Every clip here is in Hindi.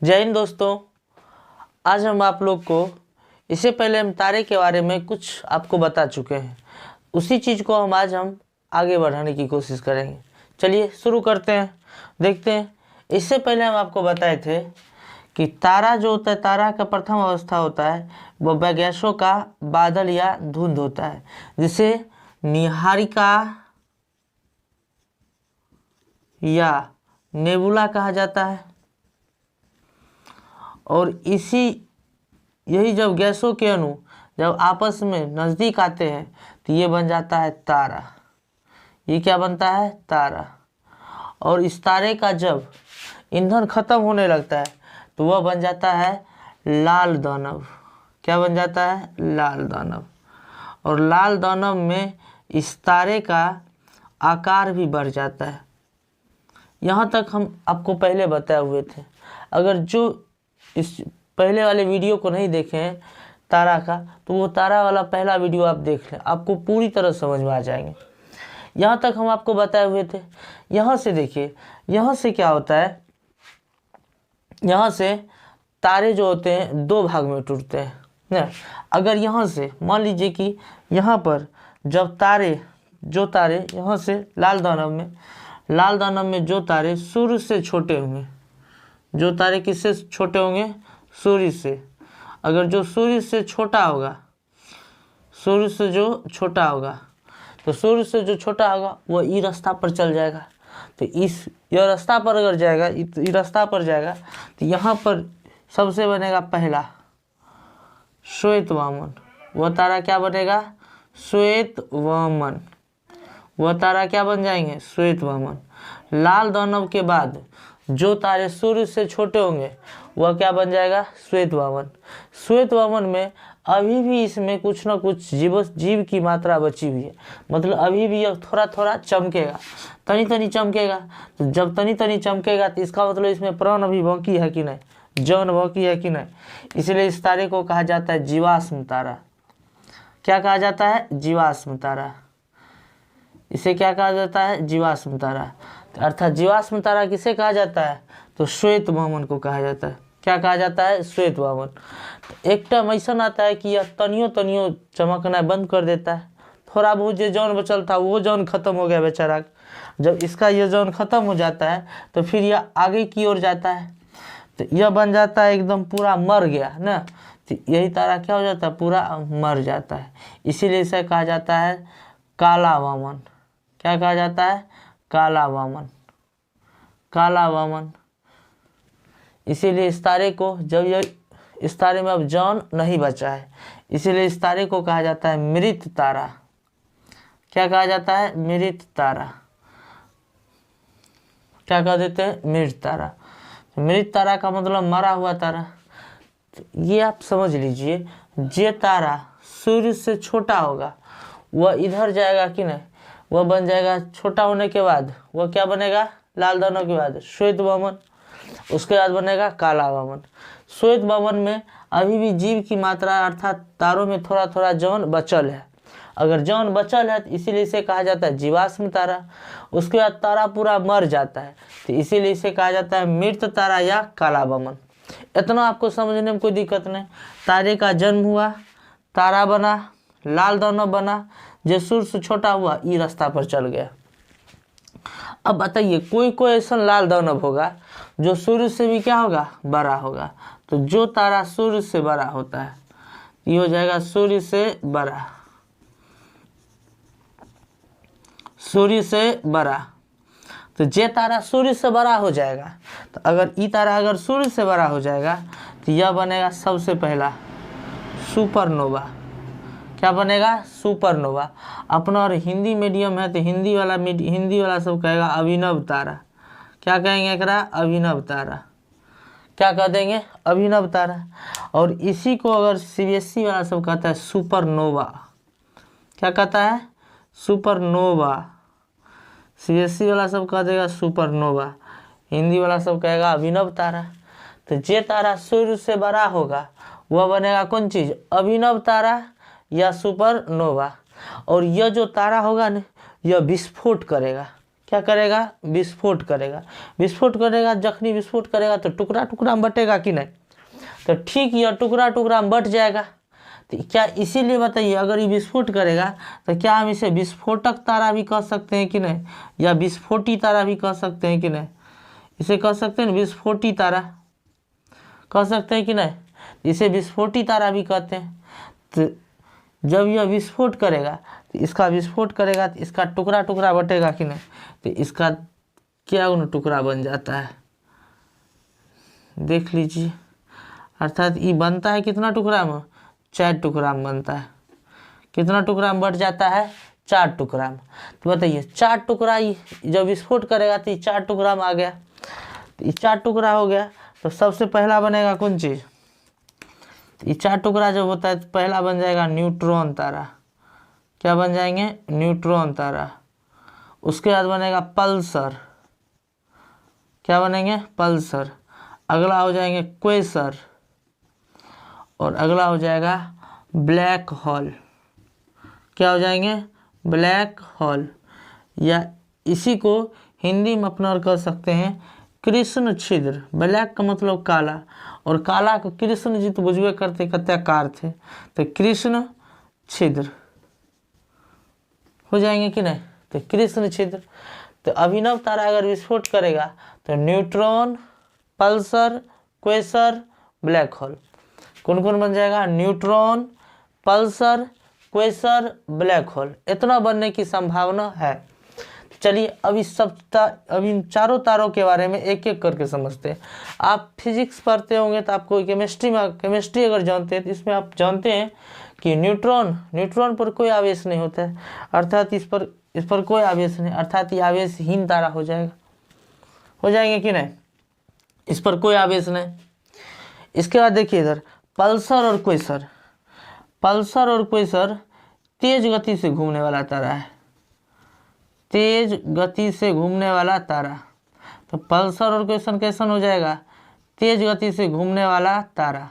जय हिंद दोस्तों। आज हम आप लोग को इससे पहले हम तारे के बारे में कुछ आपको बता चुके हैं। उसी चीज़ को हम आगे बढ़ाने की कोशिश करेंगे। चलिए शुरू करते हैं, देखते हैं। इससे पहले हम आपको बताए थे कि तारा जो होता है, तारा का प्रथम अवस्था होता है वो गैसों का बादल या धुंध होता है, जिसे नीहारिका या नेबुला कहा जाता है। और यही जब गैसों के अणु जब आपस में नज़दीक आते हैं तो ये बन जाता है तारा। ये क्या बनता है? तारा। और इस तारे का जब ईंधन खत्म होने लगता है तो वह बन जाता है लाल दानव। क्या बन जाता है? लाल दानव। और लाल दानव में इस तारे का आकार भी बढ़ जाता है। यहाँ तक हम आपको पहले बताए हुए थे। अगर जो इस पहले वाले वीडियो को नहीं देखे हैं तारा का, तो वो तारा वाला पहला वीडियो आप देख लें, आपको पूरी तरह समझ में आ जाएंगे। यहाँ तक हम आपको बताए हुए थे। यहाँ से देखिए, यहाँ से क्या होता है, यहाँ से तारे जो होते हैं दो भाग में टूटते हैं ना। अगर यहाँ से मान लीजिए कि यहाँ पर जब जो तारे यहाँ से लाल दानव में जो तारे सूर्य से छोटे होंगे, जो तारे किससे छोटे होंगे? सूर्य से। अगर जो सूर्य से छोटा होगा, सूर्य से जो छोटा होगा, तो सूर्य से जो छोटा होगा वह ई रास्ता पर चल जाएगा। तो यह रास्ता पर अगर जाएगा, इस रास्ता पर जाएगा तो यहाँ पर सबसे बनेगा पहला श्वेत वामन। वह तारा क्या बनेगा? श्वेत वामन। वह तारा क्या बन जाएंगे? श्वेत वामन। लाल दानव के बाद जो तारे सूर्य से छोटे होंगे वह क्या बन जाएगा? श्वेत वामन। श्वेत वामन में अभी भी इसमें कुछ ना कुछ जीव की मात्रा बची हुई है, मतलब अभी भी यह थोड़ा थोड़ा चमकेगा, तनी तनी चमकेगा। तो जब तनी तनी चमकेगा तो इसका मतलब इसमें प्राण अभी बाकी है कि नहीं, जान बाकी है कि नहीं। इसलिए इस तारे को कहा जाता है जीवाश्म तारा। क्या कहा जाता है? जीवाश्म तारा। इसे क्या कहा जाता है? जीवाश्म तारा। अर्थात जीवाश्म तारा किसे कहा जाता है? तो श्वेत वामन को कहा जाता है। क्या कहा जाता है? श्वेत वामन। एक टाइम ऐसा आता है कि यह तनियो चमकना बंद कर देता है। थोड़ा बहुत जो जान बचल था वो जान खत्म हो गया बेचारा। जब इसका यह जान खत्म हो जाता है तो फिर यह आगे की ओर जाता है, तो यह बन जाता है एकदम पूरा मर गया ना। तो यही तारा क्या हो जाता है? पूरा मर जाता है। इसीलिए इसे कहा जाता है काला वामन। क्या कहा जाता है? काला वामन। काला वामन। इसीलिए इस तारे को इस तारे में अब जान नहीं बचा है, इसीलिए इस तारे को कहा जाता है मृत तारा। क्या कहा जाता है? मृत तारा। क्या कह देते हैं? मृत तारा। मृत तारा का मतलब मरा हुआ तारा। तो ये आप समझ लीजिए, जे तारा सूर्य से छोटा होगा वह इधर जाएगा कि नहीं, वह बन जाएगा छोटा होने के बाद वह क्या बनेगा? लाल दानव के बाद श्वेत वामन, उसके बाद बनेगा काला वामन। श्वेत वामन में अभी भी जीव की मात्रा अर्थात तारों में थोड़ा थोड़ा जान बचल है। अगर जान बचल है तो इसीलिए इसे कहा जाता है जीवाश्म तारा। उसके बाद तारा पूरा मर जाता है तो इसीलिए इसे कहा जाता है मृत तारा या काला वामन। इतना आपको समझने में कोई दिक्कत नहीं। तारे का जन्म हुआ, तारा बना, लाल दानव बना, जो सूर्य से छोटा हुआ ई रास्ता पर चल गया। अब बताइए, कोई ऐसा लाल दानव होगा जो सूर्य से भी क्या होगा? बड़ा होगा। तो जो तारा सूर्य से बड़ा होता है ये हो जाएगा सूर्य से बड़ा। सूर्य से बड़ा। तो जे तारा सूर्य से बड़ा हो जाएगा, तो अगर ई तारा अगर सूर्य से बड़ा हो जाएगा तो यह बनेगा सबसे पहला सुपरनोवा। क्या बनेगा? सुपरनोवा। अपना और हिंदी मीडियम है तो हिंदी वाला सब कहेगा अभिनव तारा। क्या कहेंगे एकरा? अभिनव तारा। क्या कह देंगे? अभिनव तारा। और इसी को अगर सीबीएसई वाला सब कहता है सुपरनोवा। क्या कहता है? सुपरनोवा। सीबीएसई वाला सब कह देगा सुपरनोवा, हिंदी वाला सब कहेगा अभिनव तारा। तो जे तारा सूर्य से बड़ा होगा वह बनेगा कौन चीज़? अभिनव तारा या सुपरनोवा। और यह जो तारा होगा ना, यह विस्फोट करेगा। क्या करेगा, विस्फोट करेगा। विस्फोट करेगा, जखनी विस्फोट करेगा तो टुकड़ा टुकड़ा में बटेगा कि नहीं, तो ठीक यह टुकड़ा टुकड़ा में बट जाएगा। तो क्या इसीलिए बताइए, अगर ये विस्फोट करेगा तो क्या हम इसे विस्फोटक तारा भी कह सकते हैं कि नहीं, या विस्फोटी तारा भी कह सकते हैं कि नहीं, इसे कह सकते हैं विस्फोटी तारा, कह सकते हैं कि नहीं, इसे विस्फोटी तारा भी कहते हैं। तो जब यह विस्फोट करेगा तो इसका विस्फोट करेगा तो इसका टुकड़ा टुकड़ा बटेगा कि नहीं, तो इसका क्या उन टुकड़ा बन जाता है, देख लीजिए। अर्थात ये बनता है कितना टुकड़ा में, 4 टुकड़ा में बनता है। कितना टुकड़ा में बट जाता है, 4 टुकड़ा में। तो बताइए 4 टुकड़ा ये जब विस्फोट करेगा तो ये 4 टुकड़ा में आ गया, तो ये 4 टुकड़ा हो गया। तो सबसे पहला बनेगा कौन चीज़, ये 4 टुकड़ा जब होता है तो पहला बन जाएगा न्यूट्रॉन तारा। क्या बन जाएंगे, न्यूट्रॉन तारा। उसके बाद बनेगा पल्सर। क्या बनेंगे, पल्सर। अगला हो जाएंगे क्वेसर, और अगला हो जाएगा ब्लैक होल। क्या हो जाएंगे, ब्लैक होल, या इसी को हिंदी में अपना और कह सकते हैं कृष्ण छिद्र। ब्लैक का मतलब काला, और काला को कृष्ण जी तो बुझवे करते कत्याकार थे, तो कृष्ण छिद्र हो जाएंगे कि नहीं, तो कृष्ण छिद्र। तो अभिनव तारा अगर विस्फोट करेगा तो neutron, pulsar, quasar, black whole कौन कौन बन जाएगा, neutron, pulsar, quasar, black whole, इतना बनने की संभावना है। चलिए अब इन चारों तारों के बारे में एक एक करके समझते हैं। आप फिजिक्स पढ़ते होंगे तो आपको केमिस्ट्री अगर जानते हैं तो इसमें आप जानते हैं कि न्यूट्रॉन पर कोई आवेश नहीं होता है, अर्थात इस पर कोई आवेश नहीं, अर्थात ये आवेशहीन तारा हो जाएगा, हो जाएंगे कि नहीं, इस पर कोई आवेश नहीं। इसके बाद देखिए इधर पल्सर और क्वेसर। पल्सर और क्वेसर तेज गति से घूमने वाला तारा है, तेज गति से घूमने वाला तारा। तो पल्सर और क्वेसर कैसन हो जाएगा, तेज गति से घूमने वाला तारा।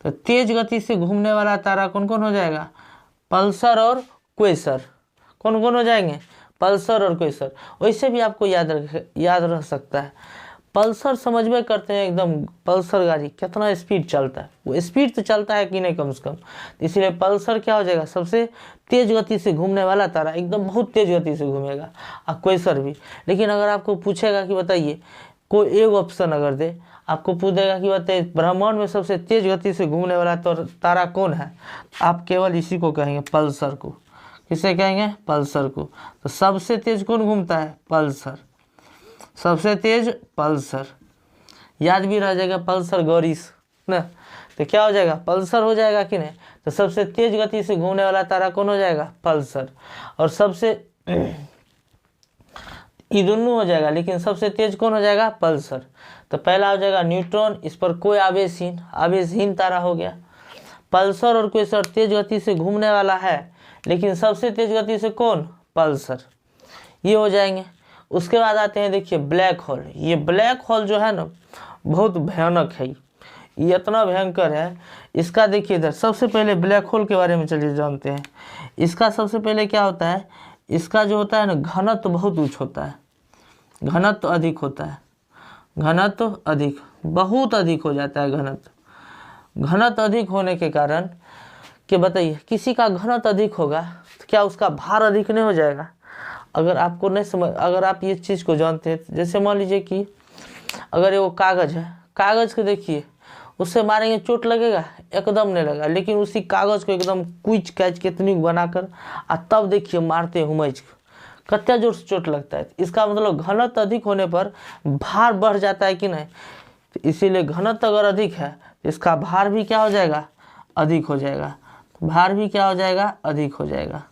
तो तेज गति से घूमने वाला तारा कौन कौन हो जाएगा, पल्सर और क्वेसर। कौन कौन हो जाएंगे, पल्सर और क्वेसर। वैसे भी आपको याद रह सकता है, पल्सर समझ में करते हैं एकदम, पल्सर गाड़ी कितना स्पीड चलता है, वो स्पीड तो चलता है कि नहीं कम से कम, इसलिए पल्सर क्या हो जाएगा, सबसे तेज गति से घूमने वाला तारा, एकदम बहुत तेज गति से घूमेगा। और क्वेसर भी। लेकिन अगर आपको पूछेगा कि बताइए, कोई एक ऑप्शन अगर दे, आपको पूछेगा कि बताइए ब्रह्मांड में सबसे तेज गति से घूमने वाला तारा कौन है, आप केवल इसी को कहेंगे, पल्सर को। किसे कहेंगे, पल्सर को। तो सबसे तेज कौन घूमता है, पल्सर, सबसे तेज पल्सर। याद भी रह जाएगा पल्सर गौरीस ना, तो क्या हो जाएगा, पल्सर हो जाएगा कि नहीं। तो सबसे तेज गति से घूमने वाला तारा कौन हो जाएगा, पल्सर। और सबसे ये दोनों हो जाएगा, लेकिन सबसे तेज कौन हो जाएगा, पल्सर। तो पहला हो जाएगा न्यूट्रॉन, इस पर कोई आवेशहीन तारा हो गया। पल्सर और क्वेसर तेज गति से घूमने वाला है, लेकिन सबसे तेज गति से कौन, पल्सर, ये हो जाएंगे। उसके बाद आते हैं देखिए ब्लैक होल। ये ब्लैक होल जो है ना बहुत भयानक है, ये इतना भयंकर है। इसका देखिए इधर सबसे पहले ब्लैक होल के बारे में चलिए जानते हैं। इसका सबसे पहले क्या होता है, इसका जो होता है ना घनत्व बहुत उच्च होता है, घनत्व अधिक होता है, घनत्व अधिक, बहुत अधिक हो जाता है घनत्व। घनत्व अधिक होने के कारण कि बताइए किसी का घनत्व अधिक होगा तो क्या उसका भार अधिक नहीं हो जाएगा। अगर आपको नहीं समझ, अगर आप ये चीज़ को जानते हैं, जैसे मान लीजिए कि अगर वो कागज़ है, कागज़ को देखिए उससे मारेंगे चोट लगेगा, एकदम नहीं लगा, लेकिन उसी कागज़ को एकदम कुछ कैच के इतनी बनाकर तब देखिए मारते हुमच कितना जोर से चोट लगता है। इसका मतलब घनत्व अधिक होने पर भार बढ़ जाता है कि नहीं। तो इसीलिए घनत्व अगर अधिक है तो इसका भार भी क्या हो जाएगा, अधिक हो जाएगा, भार भी क्या हो जाएगा, अधिक हो जाएगा।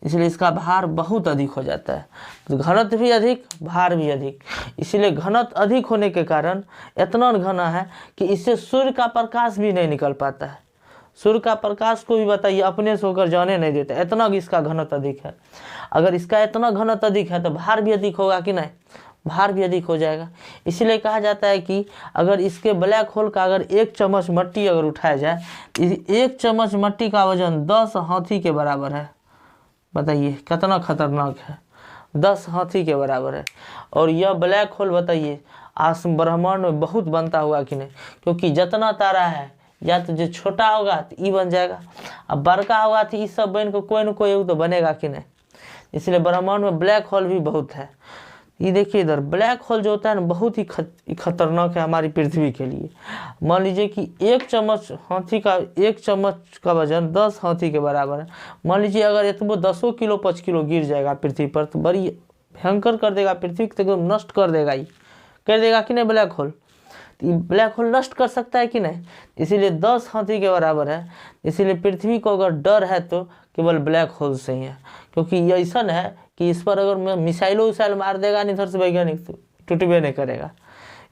इसलिए इसका भार बहुत अधिक हो जाता है। तो घनत्व भी अधिक, भार भी अधिक, इसीलिए घनत्व अधिक होने के कारण इतना घना है कि इससे सूर्य का प्रकाश भी नहीं निकल पाता है। सूर्य का प्रकाश को भी बताइए अपने से होकर जाने नहीं देता, इतना इसका घनत्व अधिक है। अगर इसका इतना घनत्व अधिक है तो भार भी अधिक होगा कि नहीं, भार भी अधिक हो जाएगा। इसीलिए कहा जाता है कि अगर इसके ब्लैक होल का अगर 1 चम्मच मिट्टी अगर उठाया जाए, 1 चम्मच मिट्टी का वजन 10 हाथी के बराबर है। बताइए कितना खतरनाक है, 10 हाथी के बराबर है। और यह ब्लैक होल बताइए ब्रह्मांड में बहुत बनता हुआ कि नहीं, क्योंकि जितना तारा है या तो जो छोटा होगा तो ई बन जाएगा, अब बड़का होगा तो ये सब बन को कोई न कोई एक तो बनेगा कि नहीं। इसलिए ब्रह्मांड में ब्लैक होल भी बहुत है। ये देखिए इधर ब्लैक होल जो होता है ना बहुत ही खतरनाक है हमारी पृथ्वी के लिए। मान लीजिए कि एक चम्मच का वजन 10 हाथी के बराबर है। मान लीजिए अगर ये तो 10 किलो 5 किलो गिर जाएगा पृथ्वी पर तो बड़ी भयंकर कर देगा, पृथ्वी को एकदम नष्ट कर देगा। ये कर देगा कि नहीं ब्लैक होल। तो ब्लैक होल नष्ट कर सकता है कि नहीं, इसीलिए 10 हाथी के बराबर है। इसीलिए पृथ्वी को अगर डर है तो केवल ब्लैक होल से ही है, क्योंकि ये ऐसा है कि इस पर अगर मैं मिसाइल मार देगा नहीं इधर से वैज्ञानिक तो टूटबे नहीं करेगा।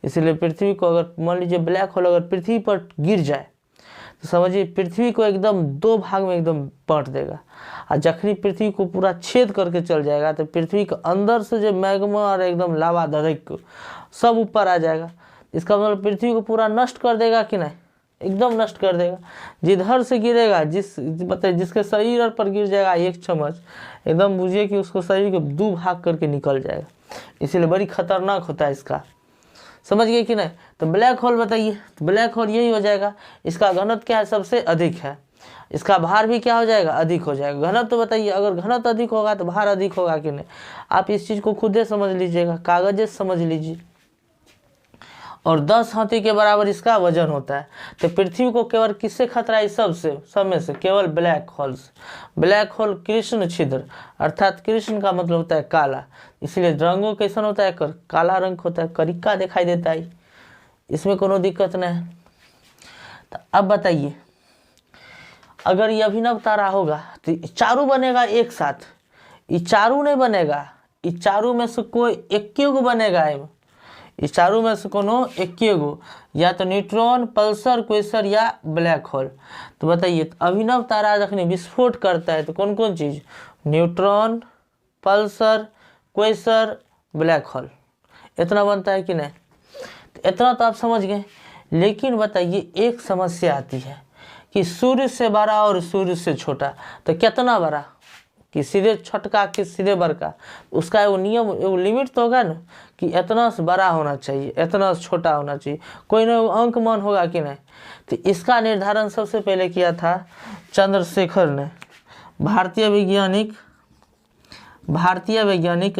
इसीलिए पृथ्वी को अगर मान लीजिए ब्लैक होल अगर पृथ्वी पर गिर जाए तो समझिए पृथ्वी को एकदम 2 भाग में एकदम बांट देगा। और जखनी पृथ्वी को पूरा छेद करके चल जाएगा तो पृथ्वी के अंदर से जो मैग्मा और एकदम लावा धड़क सब ऊपर आ जाएगा। इसका मतलब पृथ्वी को पूरा नष्ट कर देगा कि नहीं, एकदम नष्ट कर देगा। जिधर से गिरेगा जिसके शरीर पर गिर जाएगा 1 चम्मच, एकदम बुझिए कि उसको शरीर को 2 भाग करके निकल जाएगा। इसीलिए बड़ी खतरनाक होता है इसका, समझ गए कि नहीं। तो ब्लैक होल बताइए, तो ब्लैक होल यही हो जाएगा। इसका घनत्व क्या है, सबसे अधिक है। इसका भार भी क्या हो जाएगा, अधिक हो जाएगा। घनत्व तो बताइए, अगर घनत्व अधिक होगा तो भार अधिक होगा कि नहीं। आप इस चीज़ को खुद ही समझ लीजिएगा, कागज समझ लीजिए। और 10 हाथी के बराबर इसका वजन होता है। तो पृथ्वी को केवल किससे खतरा है, सब में से केवल ब्लैक होल से। ब्लैक होल कृष्ण छिद्र, अर्थात कृष्ण का मतलब होता है काला, इसलिए रंगों कैसा होता है, काला रंग होता है, करिक्का दिखाई देता है, इसमें कोनो दिक्कत नहीं है। तो अब बताइए अगर ये अभिनव तारा होगा तो चारों बनेगा एक साथ, ये चारों नहीं बनेगा, ये चारों में से कोई एक गो बनेगा। इस चारों में से कोनो एक गो, या तो न्यूट्रॉन, पल्सर, क्वेसर या ब्लैक होल। तो बताइए तो अभिनव तारा जखनी विस्फोट करता है तो कौन कौन चीज़, neutron, pulsar, quasar, black whole, इतना बनता है कि नहीं। तो इतना तो आप समझ गए। लेकिन बताइए एक समस्या आती है कि सूर्य से बड़ा और सूर्य से छोटा, तो कितना बड़ा, कि सीधे छोटका कि सीधे बड़का, उसका एगो नियम एगो लिमिट तो होगा ना कि इतना से बड़ा होना चाहिए, इतना से छोटा होना चाहिए, कोई ना अंक मान होगा कि नहीं। तो इसका निर्धारण सबसे पहले किया था चंद्रशेखर ने, भारतीय वैज्ञानिक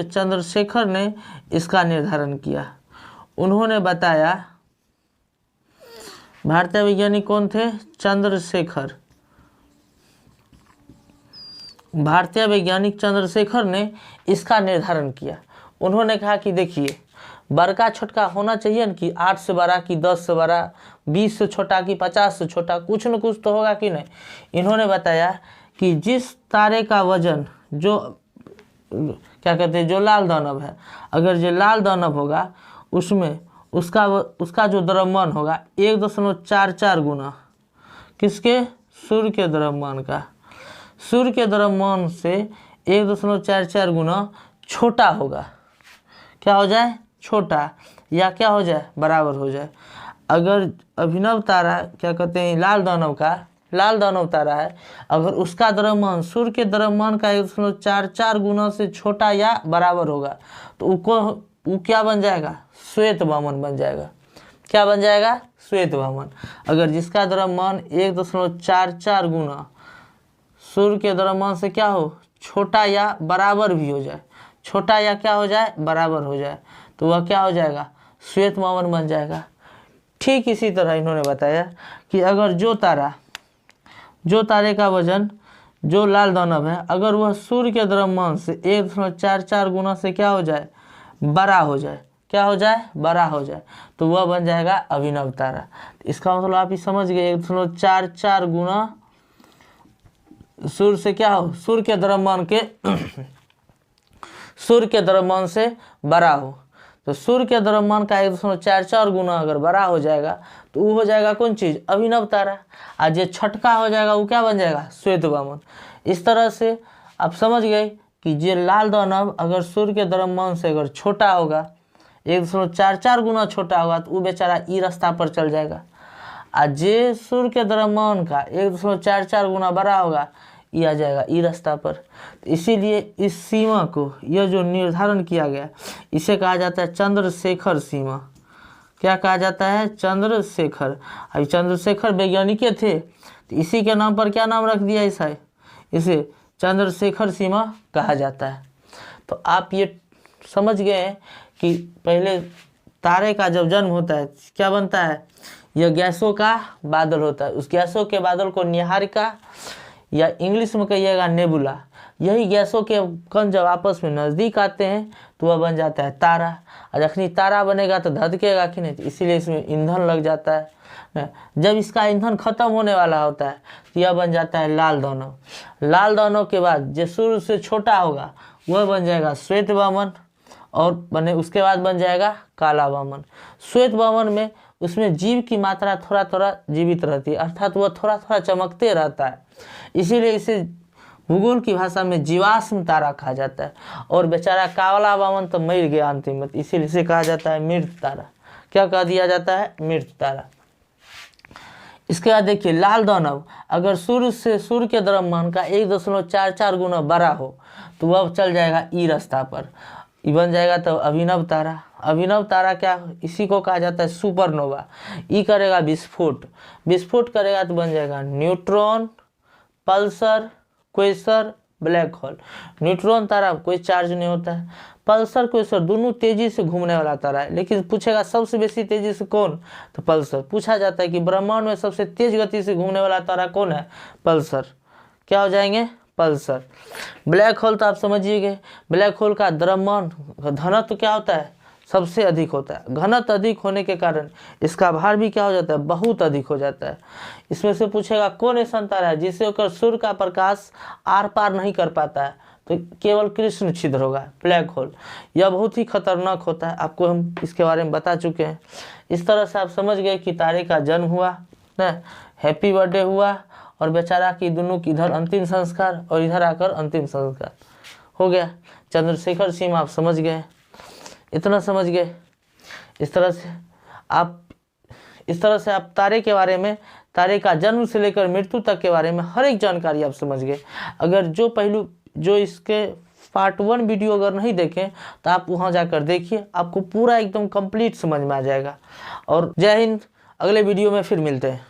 चंद्रशेखर ने इसका निर्धारण किया। उन्होंने बताया, भारतीय वैज्ञानिक कौन थे, चंद्रशेखर। भारतीय वैज्ञानिक चंद्रशेखर ने इसका निर्धारण किया। उन्होंने कहा कि देखिए बड़का छोटका होना चाहिए न, कि 8 से बड़ा कि 10 से बड़ा, 20 से छोटा कि 50 से छोटा, कुछ न कुछ तो होगा कि नहीं। इन्होंने बताया कि जिस तारे का वजन जो क्या कहते हैं, जो लाल दानव है, अगर जो लाल दानव होगा उसमें उसका जो द्रव्यमान होगा 1.44 गुना किसके, सूर्य के द्रव्यमान का, सूर्य के द्रव्यमान से 1.44 गुना छोटा होगा। क्या हो जाए, छोटा, या क्या हो जाए, बराबर हो जाए। अगर अभिनव तारा क्या कहते हैं, लाल दानव तारा है, अगर उसका द्रव्यमान सूर्य के द्रव्यमान का 1.44 गुना से छोटा या बराबर होगा तो वो क्या बन जाएगा, श्वेत वामन बन जाएगा। क्या बन जाएगा, श्वेत वामन। अगर जिसका द्रव्यमान 1.44 गुना सूर्य के द्रव्यमान से क्या हो, छोटा या बराबर भी हो जाए, छोटा या क्या हो जाए, बराबर हो जाए, तो वह क्या हो जाएगा, श्वेत वामन बन जाएगा। ठीक इसी तरह इन्होंने बताया कि अगर जो तारे का वजन, जो लाल दानव है, अगर वह सूर्य के द्रव्यमान से 1.44 गुना से क्या हो जाए, बड़ा हो जाए, क्या हो जाए, बड़ा हो जाए, तो वह बन जाएगा अभिनव तारा। इसका मतलब आप ही समझ गए, 1.44 गुना सूर्य से क्या हो, सूर्य के द्रव्यमान से बड़ा हो, तो सूर्य के द्रव्यमान का 1.44 गुना अगर बड़ा हो जाएगा तो वो हो जाएगा कौन चीज़, अभिनव तारा। और जो छटका हो जाएगा वो क्या बन जाएगा, श्वेत वामन। इस तरह से आप समझ गए कि जे लाल दानव अगर सूर्य के द्रव्यमान से अगर छोटा होगा, 1.44 गुना छोटा होगा, तो वो बेचारा ई रास्ता पर चल जाएगा। और जे सूर्य के द्रव्यमान का 1.44 गुना बड़ा होगा, ई आ जाएगा ई रास्ता पर। तो इसीलिए इस सीमा को, यह जो निर्धारण किया गया, इसे कहा जाता है चंद्रशेखर सीमा। क्या कहा जाता है? चंद्रशेखर। अभी चंद्रशेखर वैज्ञानिक थे, तो इसी के नाम पर क्या नाम रख दिया इसे चंद्रशेखर सीमा कहा जाता है। तो आप ये समझ गए हैं कि पहले तारे का जब जन्म होता है क्या बनता है? यह गैसों का बादल होता है। उस गैसों के बादल को नीहारिका या इंग्लिश में कहिएगा नेबुला। यही गैसों के कण जब आपस में नज़दीक आते हैं तो वह बन जाता है तारा। और जखनी तारा बनेगा तो धधकेगा कि नहीं, तो इसीलिए इसमें ईंधन लग जाता है। जब इसका ईंधन खत्म होने वाला होता है तो यह बन जाता है लाल दानव। लाल दानव के बाद जो सूर्य से छोटा होगा वह बन जाएगा श्वेत वामन, और उसके बाद बन जाएगा काला वामन। श्वेत वामन में उसमें जीव की मात्रा थोड़ा थोड़ा जीवित रहती है, अर्थात वह थोड़ा थोड़ा चमकते रहता है, इसीलिए इसे भूगोल की भाषा में जीवाश्म तारा कहा जाता है। और बेचारा काला वामन तो मर गया अंतिम में, इसीलिए इसे कहा जाता है मृत तारा। क्या कह दिया जाता है? मृत तारा। इसके बाद देखिए लाल दानव अगर सूर्य के द्रव्यमान का 1.44 गुना बड़ा हो तो वह चल जाएगा ई रास्ता पर, ई बन जाएगा तो अभिनव तारा। अभिनव तारा क्या? इसी को कहा जाता है सुपरनोवा। ई करेगा विस्फोट करेगा तो बन जाएगा neutron, pulsar, quasar, black hole. Neutron तारा कोई चार्ज नहीं होता है, पल्सर क्वेसर दोनों तेजी से घूमने वाला तारा है। लेकिन पूछेगा सबसे बेसी तेजी से कौन? तो पल्सर। पूछा जाता है कि ब्रह्मांड में सबसे तेज गति से घूमने वाला तारा कौन है? पल्सर। क्या हो जाएंगे? पल्सर। ब्लैक होल तो आप समझिए गए, ब्लैक होल का द्रव्यमान घनत्व क्या होता है? सबसे अधिक होता है। घनत्व अधिक होने के कारण इसका भार भी क्या हो जाता है? बहुत अधिक हो जाता है। इसमें से पूछेगा कौन ऐसा तारा है जिससे होकर सूर्य का प्रकाश आर पार नहीं कर पाता है? तो केवल कृष्ण छिद्र होगा, ब्लैक होल। यह बहुत ही खतरनाक होता है, आपको हम इसके बारे में बता चुके हैं। इस तरह से आप समझ गए कि तारे का जन्म हुआ ना, हैप्पी बर्थडे हुआ, और बेचारा की दोनों की इधर अंतिम संस्कार और इधर आकर अंतिम संस्कार हो गया। चंद्रशेखर सीमा आप समझ गए, इतना समझ गए। इस तरह से आप तारे के बारे में, तारे का जन्म से लेकर मृत्यु तक के बारे में हर एक जानकारी आप समझ गए। अगर जो इसके पार्ट 1 वीडियो अगर नहीं देखें तो आप वहां जाकर देखिए, आपको पूरा एकदम कंप्लीट समझ में आ जाएगा। और जय हिंद, अगले वीडियो में फिर मिलते हैं।